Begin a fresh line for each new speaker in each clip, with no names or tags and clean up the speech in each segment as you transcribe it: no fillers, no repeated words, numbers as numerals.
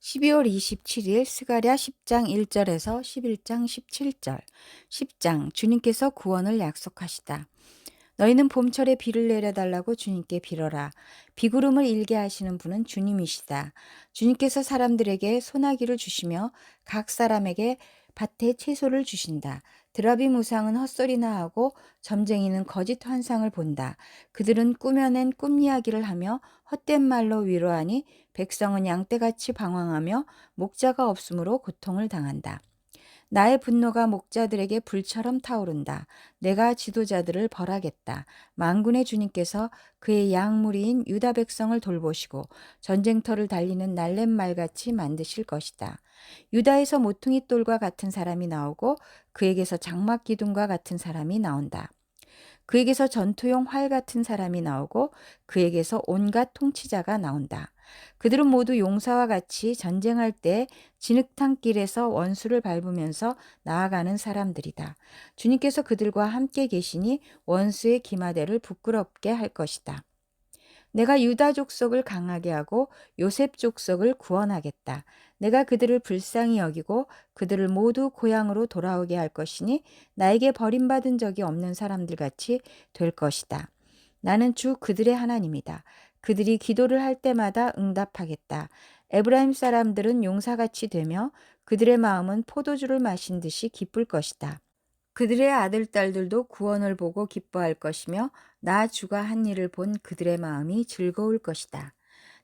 12월 27일 스가랴 10장 1절에서 11장 17절. 10장 주님께서 구원을 약속하시다. 너희는 봄철에 비를 내려달라고 주님께 빌어라. 비구름을 일게 하시는 분은 주님이시다. 주님께서 사람들에게 소나기를 주시며 각 사람에게 밭에 채소를 주신다. 드라비 무상은 헛소리나 하고 점쟁이는 거짓 환상을 본다. 그들은 꾸며낸 꿈 이야기를 하며 헛된 말로 위로하니 백성은 양떼같이 방황하며 목자가 없으므로 고통을 당한다. 나의 분노가 목자들에게 불처럼 타오른다. 내가 지도자들을 벌하겠다. 만군의 주님께서 그의 양무리인 유다 백성을 돌보시고 전쟁터를 달리는 날랜 말같이 만드실 것이다. 유다에서 모퉁이 똘과 같은 사람이 나오고 그에게서 장막 기둥과 같은 사람이 나온다. 그에게서 전투용 활 같은 사람이 나오고 그에게서 온갖 통치자가 나온다. 그들은 모두 용사와 같이 전쟁할 때 진흙탕길에서 원수를 밟으면서 나아가는 사람들이다. 주님께서 그들과 함께 계시니 원수의 기마대를 부끄럽게 할 것이다. 내가 유다 족속을 강하게 하고 요셉 족속을 구원하겠다. 내가 그들을 불쌍히 여기고 그들을 모두 고향으로 돌아오게 할 것이니 나에게 버림받은 적이 없는 사람들 같이 될 것이다. 나는 주 그들의 하나님이다. 그들이 기도를 할 때마다 응답하겠다. 에브라임 사람들은 용사같이 되며 그들의 마음은 포도주를 마신 듯이 기쁠 것이다. 그들의 아들, 딸들도 구원을 보고 기뻐할 것이며 나 주가 한 일을 본 그들의 마음이 즐거울 것이다.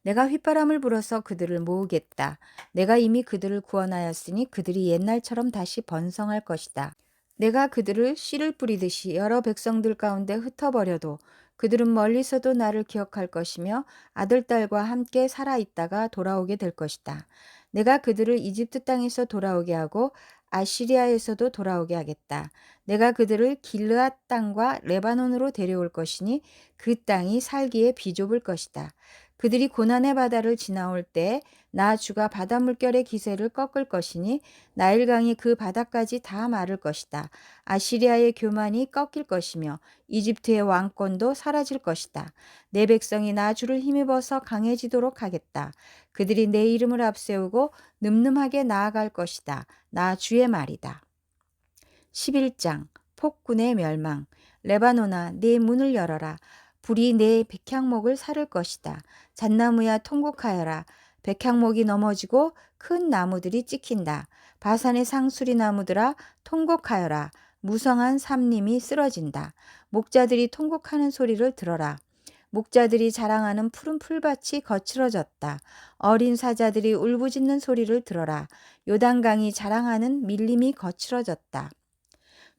내가 휘바람을 불어서 그들을 모으겠다. 내가 이미 그들을 구원하였으니 그들이 옛날처럼 다시 번성할 것이다. 내가 그들을 씨를 뿌리듯이 여러 백성들 가운데 흩어버려도 그들은 멀리서도 나를 기억할 것이며 아들, 딸과 함께 살아있다가 돌아오게 될 것이다. 내가 그들을 이집트 땅에서 돌아오게 하고 아시리아에서도 돌아오게 하겠다. 내가 그들을 길르앗 땅과 레바논으로 데려올 것이니 그 땅이 살기에 비좁을 것이다. 그들이 고난의 바다를 지나올 때 나 주가 바다 물결의 기세를 꺾을 것이니 나일강이 그 바다까지 다 마를 것이다. 아시리아의 교만이 꺾일 것이며 이집트의 왕권도 사라질 것이다. 내 백성이 나 주를 힘입어서 강해지도록 하겠다. 그들이 내 이름을 앞세우고 늠름하게 나아갈 것이다. 나 주의 말이다. 11장 폭군의 멸망. 레바논아 내 문을 열어라. 불이 내 백향목을 사를 것이다. 잣나무야 통곡하여라. 백향목이 넘어지고 큰 나무들이 찍힌다. 바산의 상수리 나무들아 통곡하여라. 무성한 삼림이 쓰러진다. 목자들이 통곡하는 소리를 들어라. 목자들이 자랑하는 푸른 풀밭이 거칠어졌다. 어린 사자들이 울부짖는 소리를 들어라. 요단강이 자랑하는 밀림이 거칠어졌다.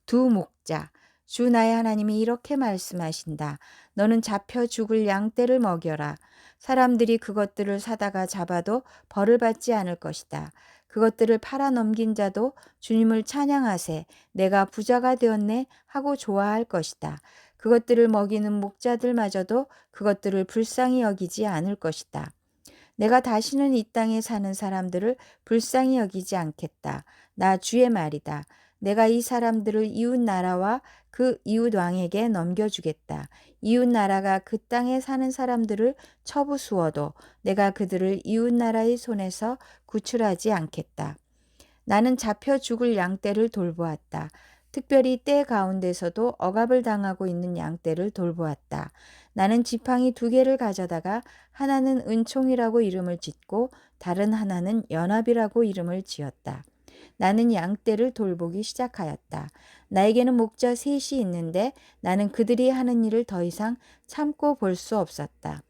두 목자. 주 나의 하나님이 이렇게 말씀하신다. 너는 잡혀 죽을 양떼를 먹여라. 사람들이 그것들을 사다가 잡아도 벌을 받지 않을 것이다. 그것들을 팔아 넘긴 자도 주님을 찬양하세. 내가 부자가 되었네 하고 좋아할 것이다. 그것들을 먹이는 목자들마저도 그것들을 불쌍히 여기지 않을 것이다. 내가 다시는 이 땅에 사는 사람들을 불쌍히 여기지 않겠다. 나 주의 말이다. 내가 이 사람들을 이웃 나라와 그 이웃 왕에게 넘겨주겠다. 이웃 나라가 그 땅에 사는 사람들을 쳐부수어도 내가 그들을 이웃 나라의 손에서 구출하지 않겠다. 나는 잡혀 죽을 양떼를 돌보았다. 특별히 떼 가운데서도 억압을 당하고 있는 양떼를 돌보았다. 나는 지팡이 두 개를 가져다가 하나는 은총이라고 이름을 짓고 다른 하나는 연합이라고 이름을 지었다. 나는 양떼를 돌보기 시작하였다. 나에게는 목자 셋이 있는데 나는 그들이 하는 일을 더 이상 참고 볼 수 없었다.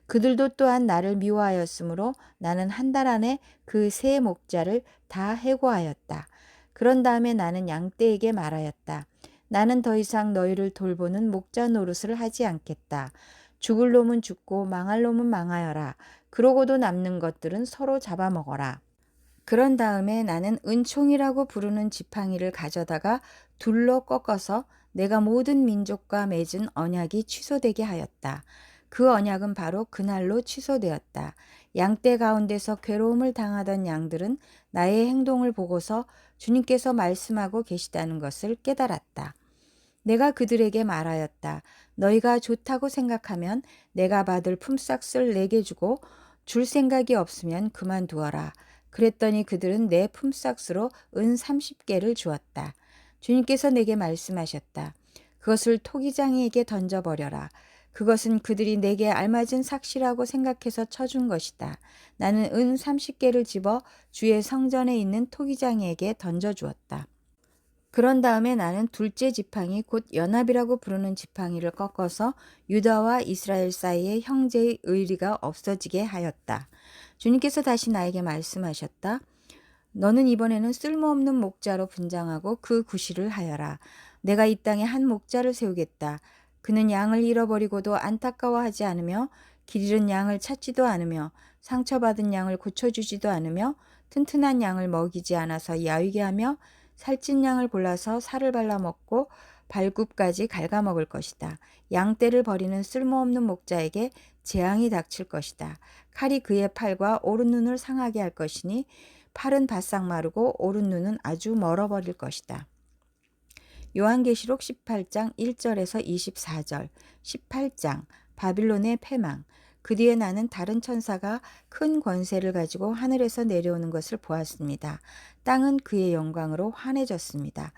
그들도 또한 나를 미워하였으므로 나는 한 달 안에 그 세 목자를 다 해고하였다. 그런 다음에 나는 양떼에게 말하였다. 나는 더 이상 너희를 돌보는 목자 노릇을 하지 않겠다. 죽을 놈은 죽고 망할 놈은 망하여라. 그러고도 남는 것들은 서로 잡아먹어라. 그런 다음에 나는 은총이라고 부르는 지팡이를 가져다가 둘로 꺾어서 내가 모든 민족과 맺은 언약이 취소되게 하였다. 그 언약은 바로 그날로 취소되었다. 양떼 가운데서 괴로움을 당하던 양들은 나의 행동을 보고서 주님께서 말씀하고 계시다는 것을 깨달았다. 내가 그들에게 말하였다. 너희가 좋다고 생각하면 내가 받을 품삯을 내게 주고 줄 생각이 없으면 그만두어라. 그랬더니 그들은 내 품삯으로 은 30개를 주었다. 주님께서 내게 말씀하셨다. 그것을 토기장이에게 던져버려라. 그것은 그들이 내게 알맞은 삭시라고 생각해서 쳐준 것이다. 나는 은 30개를 집어 주의 성전에 있는 토기장이에게 던져주었다. 그런 다음에 나는 둘째 지팡이 곧 연합이라고 부르는 지팡이를 꺾어서 유다와 이스라엘 사이에 형제의 의리가 없어지게 하였다. 주님께서 다시 나에게 말씀하셨다. 너는 이번에는 쓸모없는 목자로 분장하고 그 구실을 하여라. 내가 이 땅에 한 목자를 세우겠다. 그는 양을 잃어버리고도 안타까워하지 않으며 길 잃은 양을 찾지도 않으며 상처받은 양을 고쳐주지도 않으며 튼튼한 양을 먹이지 않아서 야위게 하며 살찐 양을 골라서 살을 발라 먹고 발굽까지 갉아먹을 것이다. 양떼를 버리는 쓸모없는 목자에게 재앙이 닥칠 것이다. 칼이 그의 팔과 오른 눈을 상하게 할 것이니 팔은 바싹 마르고 오른 눈은 아주 멀어버릴 것이다. 요한계시록 18장 1절에서 24절 18장 바빌론의 패망. 그 뒤에 나는 다른 천사가 큰 권세를 가지고 하늘에서 내려오는 것을 보았습니다. 땅은 그의 영광으로 환해졌습니다.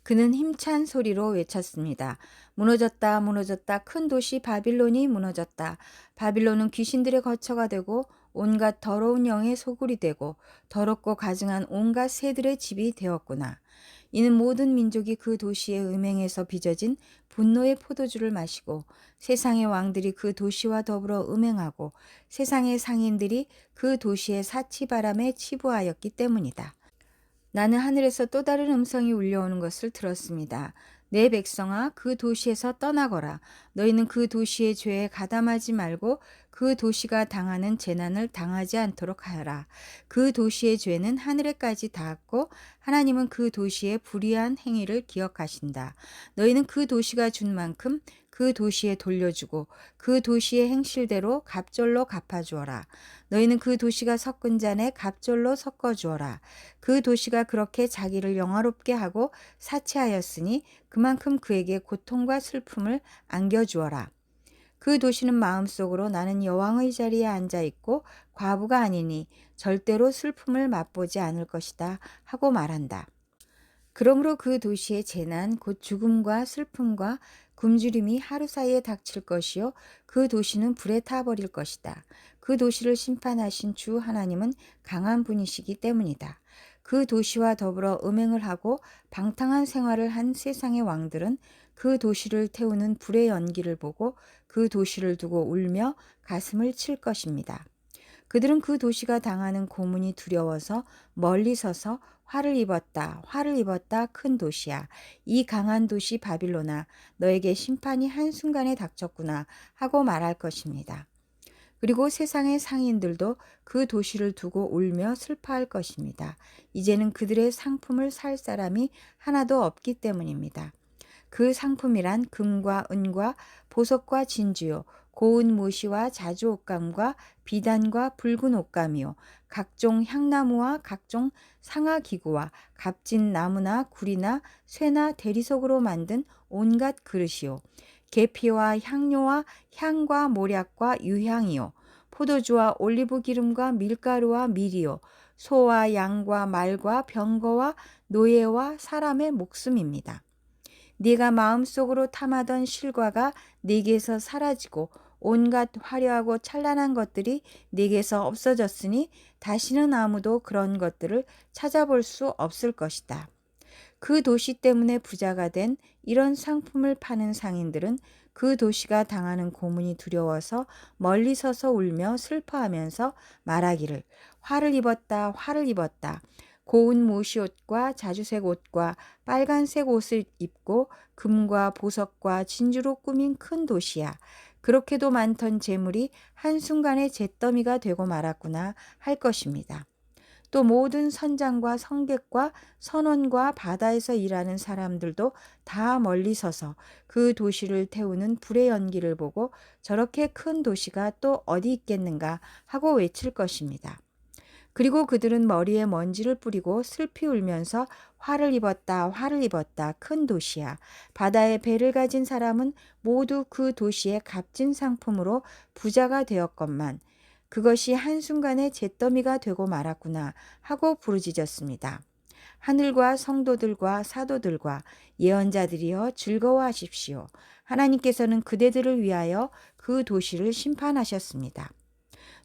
그는 힘찬 소리로 외쳤습니다. 무너졌다, 무너졌다. 큰 도시 바빌론이 무너졌다. 바빌론은 귀신들의 거처가 되고 온갖 더러운 영의 소굴이 되고 더럽고 가증한 온갖 새들의 집이 되었구나. 이는 모든 민족이 그 도시의 음행에서 빚어진 분노의 포도주를 마시고 세상의 왕들이 그 도시와 더불어 음행하고 세상의 상인들이 그 도시의 사치바람에 치부하였기 때문이다. 나는 하늘에서 또 다른 음성이 울려오는 것을 들었습니다. 내 백성아, 그 도시에서 떠나거라. 너희는 그 도시의 죄에 가담하지 말고 그 도시가 당하는 재난을 당하지 않도록 하여라. 그 도시의 죄는 하늘에까지 닿았고 하나님은 그 도시의 불의한 행위를 기억하신다. 너희는 그 도시가 준 만큼 그 도시에 돌려주고 그 도시의 행실대로 갑절로 갚아주어라. 너희는 그 도시가 섞은 잔에 갑절로 섞어주어라. 그 도시가 그렇게 자기를 영화롭게 하고 사치하였으니 그만큼 그에게 고통과 슬픔을 안겨주어라. 그 도시는 마음속으로 나는 여왕의 자리에 앉아 있고 과부가 아니니 절대로 슬픔을 맛보지 않을 것이다 하고 말한다. 그러므로 그 도시의 재난 곧 죽음과 슬픔과 굶주림이 하루 사이에 닥칠 것이요 그 도시는 불에 타버릴 것이다. 그 도시를 심판하신 주 하나님은 강한 분이시기 때문이다. 그 도시와 더불어 음행을 하고 방탕한 생활을 한 세상의 왕들은 그 도시를 태우는 불의 연기를 보고 그 도시를 두고 울며 가슴을 칠 것입니다. 그들은 그 도시가 당하는 고문이 두려워서 멀리 서서 화를 입었다, 화를 입었다, 큰 도시야. 이 강한 도시 바빌론아, 너에게 심판이 한순간에 닥쳤구나 하고 말할 것입니다. 그리고 세상의 상인들도 그 도시를 두고 울며 슬퍼할 것입니다. 이제는 그들의 상품을 살 사람이 하나도 없기 때문입니다. 그 상품이란 금과 은과 보석과 진주요, 고운 모시와 자주 옷감과 비단과 붉은 옷감이요, 각종 향나무와 각종 상아기구와 값진 나무나 구리나 쇠나 대리석으로 만든 온갖 그릇이요, 계피와 향료와 향과 모략과 유향이요, 포도주와 올리브 기름과 밀가루와 밀이요, 소와 양과 말과 병거와 노예와 사람의 목숨입니다. 네가 마음속으로 탐하던 실과가 네게서 사라지고 온갖 화려하고 찬란한 것들이 네게서 없어졌으니 다시는 아무도 그런 것들을 찾아볼 수 없을 것이다. 그 도시 때문에 부자가 된 이런 상품을 파는 상인들은 그 도시가 당하는 고문이 두려워서 멀리 서서 울며 슬퍼하면서 말하기를 화를 입었다, 화를 입었다. 고운 모시옷과 자주색 옷과 빨간색 옷을 입고 금과 보석과 진주로 꾸민 큰 도시야. 그렇게도 많던 재물이 한순간에 잿더미가 되고 말았구나 할 것입니다. 또 모든 선장과 성객과 선원과 바다에서 일하는 사람들도 다 멀리 서서 그 도시를 태우는 불의 연기를 보고 저렇게 큰 도시가 또 어디 있겠는가 하고 외칠 것입니다. 그리고 그들은 머리에 먼지를 뿌리고 슬피 울면서 화를 입었다, 화를 입었다, 큰 도시야. 바다에 배를 가진 사람은 모두 그 도시의 값진 상품으로 부자가 되었건만 그것이 한순간에 잿더미가 되고 말았구나 하고 부르짖었습니다. 하늘과 성도들과 사도들과 예언자들이여 즐거워하십시오. 하나님께서는 그대들을 위하여 그 도시를 심판하셨습니다.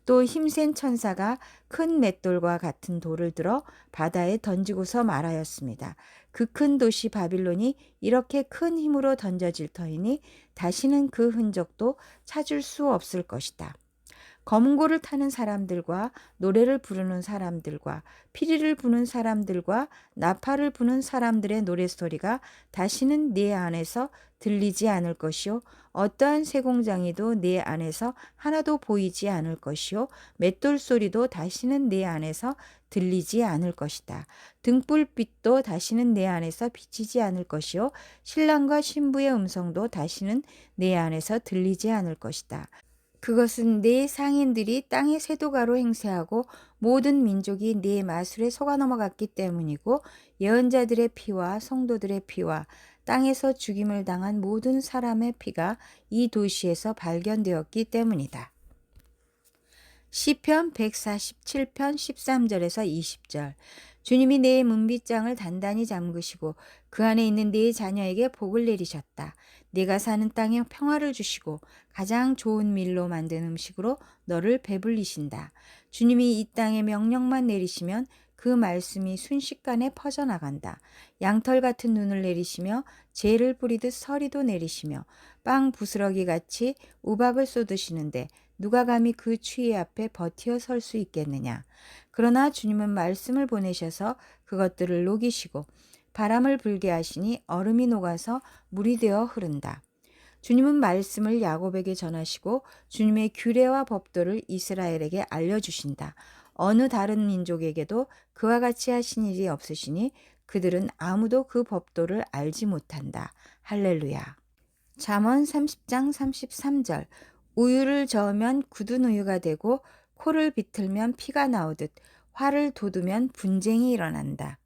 또 힘센 천사가 큰 맷돌과 같은 돌을 들어 바다에 던지고서 말하였습니다. 그 큰 도시 바빌론이 이렇게 큰 힘으로 던져질 터이니 다시는 그 흔적도 찾을 수 없을 것이다. 검은 고를 타는 사람들과 노래를 부르는 사람들과 피리를 부는 사람들과 나팔을 부는 사람들의 노랫소리가 다시는 네 안에서 들리지 않을 것이요 어떠한 쇠공장이도 네 안에서 하나도 보이지 않을 것이요 맷돌 소리도 다시는 네 안에서 들리지 않을 것이다. 등불빛도 다시는 내 안에서 비치지 않을 것이요 신랑과 신부의 음성도 다시는 내 안에서 들리지 않을 것이다. 그것은 네 상인들이 땅의 세도가로 행세하고 모든 민족이 네 마술에 속아 넘어갔기 때문이고 예언자들의 피와 성도들의 피와 땅에서 죽임을 당한 모든 사람의 피가 이 도시에서 발견되었기 때문이다. 시편 147편 13절에서 20절. 주님이 내 문빗장을 단단히 잠그시고 그 안에 있는 네 자녀에게 복을 내리셨다. 네가 사는 땅에 평화를 주시고 가장 좋은 밀로 만든 음식으로 너를 배불리신다. 주님이 이 땅에 명령만 내리시면 그 말씀이 순식간에 퍼져나간다. 양털 같은 눈을 내리시며 재를 뿌리듯 서리도 내리시며 빵 부스러기 같이 우박을 쏟으시는데 누가 감히 그 추위 앞에 버티어 설 수 있겠느냐. 그러나 주님은 말씀을 보내셔서 그것들을 녹이시고 바람을 불게 하시니 얼음이 녹아서 물이 되어 흐른다. 주님은 말씀을 야곱에게 전하시고 주님의 규례와 법도를 이스라엘에게 알려주신다. 어느 다른 민족에게도 그와 같이 하신 일이 없으시니 그들은 아무도 그 법도를 알지 못한다. 할렐루야. 잠언 30장 33절. 우유를 저으면 굳은 우유가 되고 코를 비틀면 피가 나오듯 화를 돋우면 분쟁이 일어난다.